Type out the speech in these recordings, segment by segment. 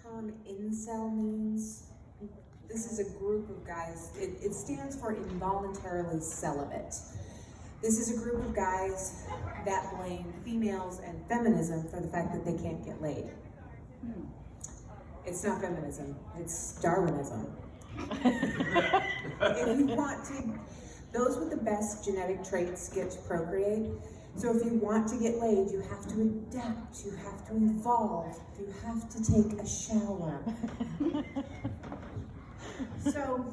term incel means? This is a group of guys, it stands for involuntarily celibate. This is a group of guys that blame females and feminism for the fact that they can't get laid. It's not feminism, it's Darwinism. If you want to, those with the best genetic traits get to procreate. So if you want to get laid, you have to adapt, you have to evolve, you have to take a shower. So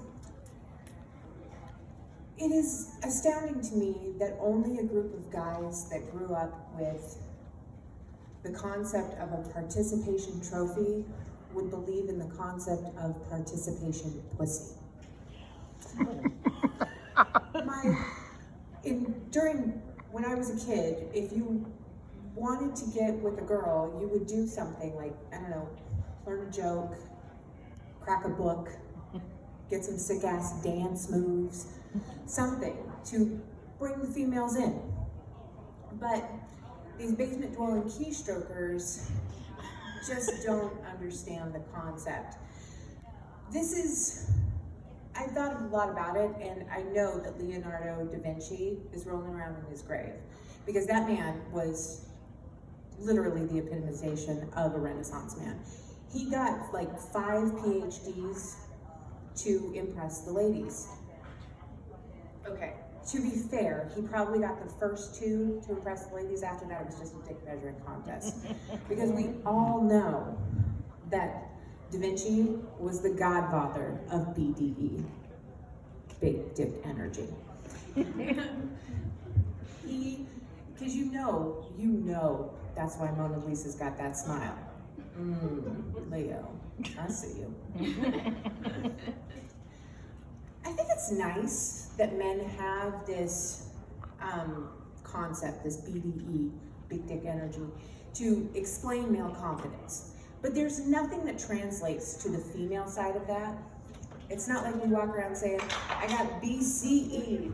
it is astounding to me that only a group of guys that grew up with the concept of a participation trophy would believe in the concept of participation pussy. When I was a kid, if you wanted to get with a girl, you would do something like, I don't know, learn a joke, crack a book, get some sick ass dance moves, something to bring the females in. But these basement dwelling keystrokers just don't understand the concept. I've thought a lot about it, and I know that Leonardo da Vinci is rolling around in his grave, because that man was literally the epitomization of a Renaissance man. He got like 5 PhDs to impress the ladies. Okay, to be fair, he probably got the first 2 to impress the ladies. After that, it was just a dick measuring contest. Because we all know that Da Vinci was the godfather of BDE, big dick energy. Because you know, that's why Mona Lisa's got that smile. Leo, I see you. I think it's nice that men have this concept, this BDE, big dick energy, to explain male confidence. But there's nothing that translates to the female side of that. It's not like we walk around saying, I got BCE,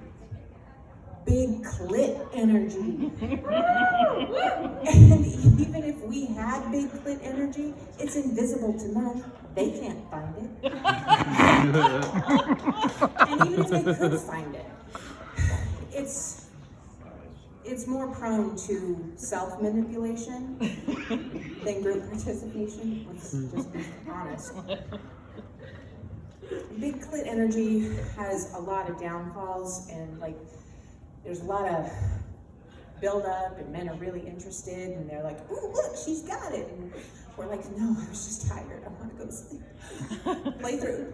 big clit energy. And even if we had big clit energy, it's invisible to men. They can't find it. And even if they could find it, it's more prone to self-manipulation than group participation. Let's just be honest. Big clit energy has a lot of downfalls, and like there's a lot of build up, and men are really interested, and they're like, "Oh, look, she's got it," and we're like, "No, I was just tired. I want to go to sleep." Play through.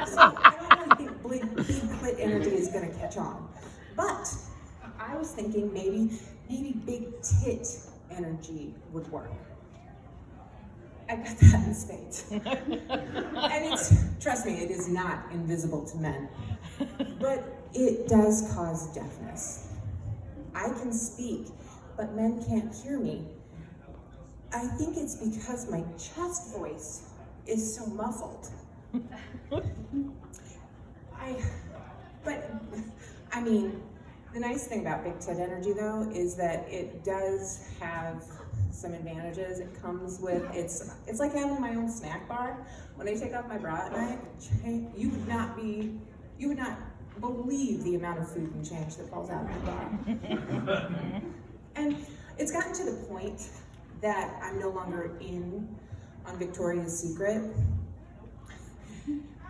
So I don't really think big clit energy is going to catch on, but I was thinking maybe big tit energy would work. I got that in spades. And trust me, it is not invisible to men, but it does cause deafness. I can speak, but men can't hear me. I think it's because my chest voice is so muffled. I mean, the nice thing about big tit energy though is that it does have some advantages. It comes with, it's like having my own snack bar. When I take off my bra at night, you would not believe the amount of food and change that falls out of my bra. And it's gotten to the point that I'm no longer in on Victoria's Secret.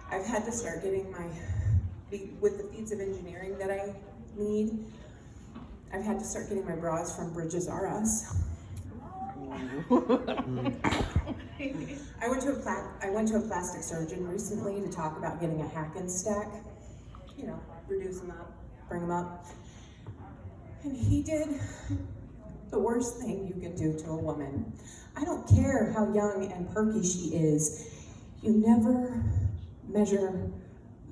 I've had to start getting with the feats of engineering that I need, I've had to start getting my bras from Bridges R Us. I went to a plastic surgeon recently to talk about getting a Hackensack, reduce them up, bring them up. And he did the worst thing you can do to a woman. I don't care how young and perky she is, you never measure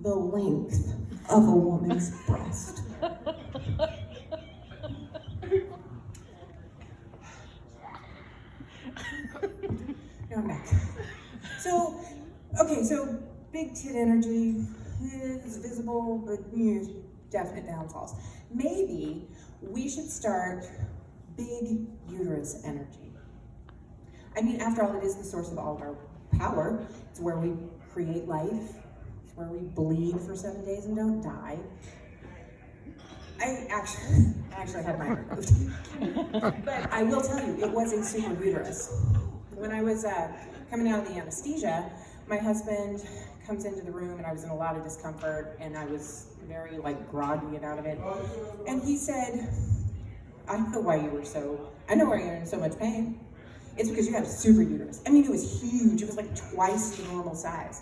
the length of a woman's breast. Now I'm back. So big tit energy is visible, but definite downfalls. Maybe we should start big uterus energy. I mean, after all, it is the source of all of our power. It's where we create life. It's where we bleed for 7 days and don't die. I actually had mine removed. But I will tell you, it was a super uterus. When I was coming out of the anesthesia, my husband comes into the room and I was in a lot of discomfort and I was very groggy and out of it. And he said, I know why you're in so much pain. It's because you had a super uterus. I mean, it was huge. It was like twice the normal size.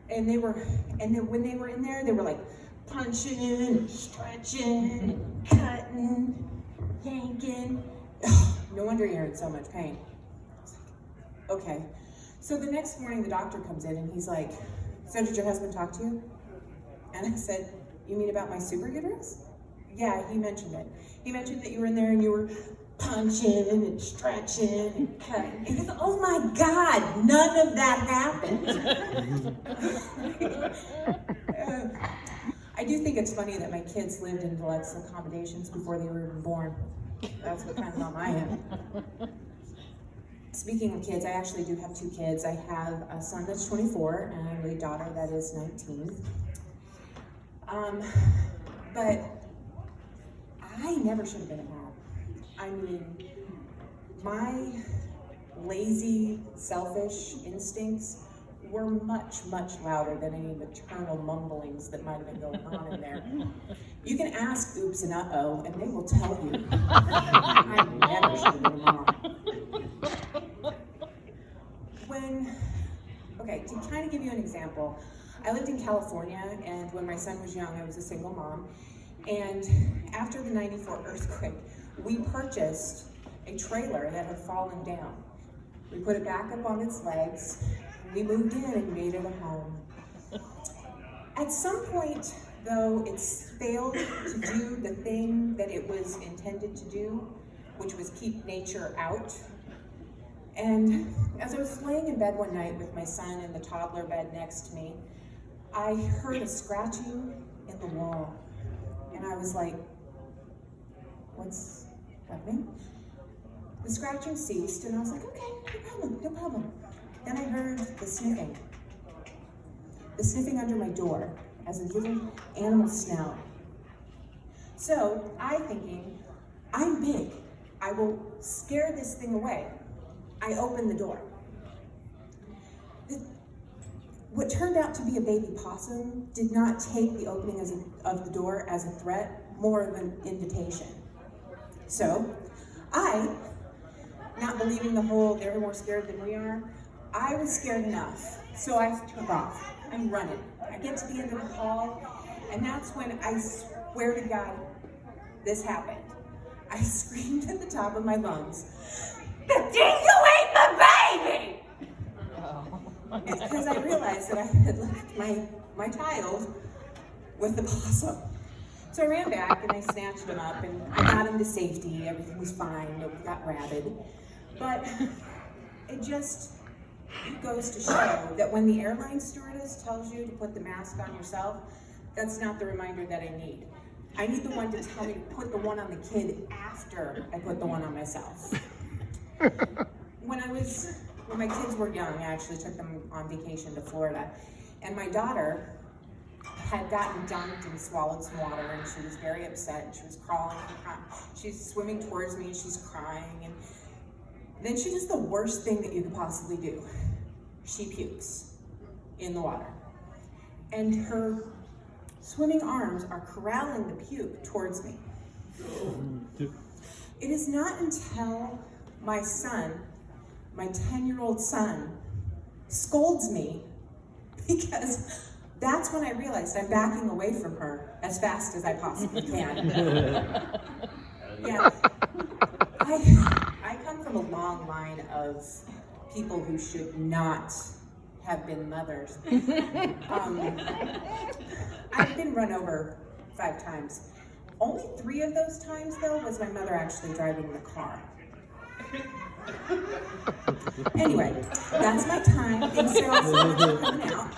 And then when they were in there, they were punching and stretching and cutting, yanking. No wonder you're in so much pain. Okay. So the next morning, the doctor comes in and he's like, so did your husband talk to you? And I said, you mean about my super uterus? Yeah, he mentioned it. He mentioned that you were in there and you were punching and stretching and cutting. And he goes, oh my God, none of that happened. I do think it's funny that my kids lived in deluxe accommodations before they were even born. That's what kind of on my end. Speaking of kids, I actually do have 2 kids. I have a son that's 24 and a daughter that is 19. But I never should have been a mom. I mean, my lazy, selfish instincts were much, much louder than any maternal mumblings that might have been going on in there. You can ask oops and uh-oh, and they will tell you. I never should have been a mom. Okay, to kind of give you an example, I lived in California, and when my son was young, I was a single mom. And after the '94 earthquake, we purchased a trailer that had fallen down. We put it back up on its legs, we moved in and made it a home. At some point, though, it's failed to do the thing that it was intended to do, which was keep nature out. And as I was laying in bed one night with my son in the toddler bed next to me, I heard a scratching in the wall. And I was like, what's happening? The scratching ceased, and I was like, okay, no problem. Then I heard the sniffing under my door as a little animal smell. So I thinking, I'm big, I will scare this thing away. I opened the door. What turned out to be a baby possum did not take the opening of the door as a threat, more of an invitation. So I, not believing the whole they're more scared than we are, I was scared enough. So I took off. I'm running. I get to the end of the hall, and that's when I swear to God, this happened. I screamed at the top of my lungs, "The dingo ate my baby!" It's because I realized that I had left my child with the possum. So I ran back and I snatched him up and I got him to safety. Everything was fine, nobody got rabid. But it just goes to show that when the airline stewardess tells you to put the mask on yourself, that's not the reminder that I need. I need the one to tell me to put the one on the kid after I put the one on myself. When my kids were young, I actually took them on vacation to Florida, and my daughter had gotten dunked and swallowed some water, and she was very upset, and she was crawling and crying. She's swimming towards me, and she's crying, and then she does the worst thing that you could possibly do. She pukes in the water, and her swimming arms are corralling the puke towards me. It is not until my son, my 10-year-old son, scolds me, because that's when I realized I'm backing away from her as fast as I possibly can. Yeah, I come from a long line of people who should not have been mothers. I've been run over 5 times. Only 3 of those times, though, was my mother actually driving the car. Anyway, that's my time. Thanks, Sarah, so much for coming out.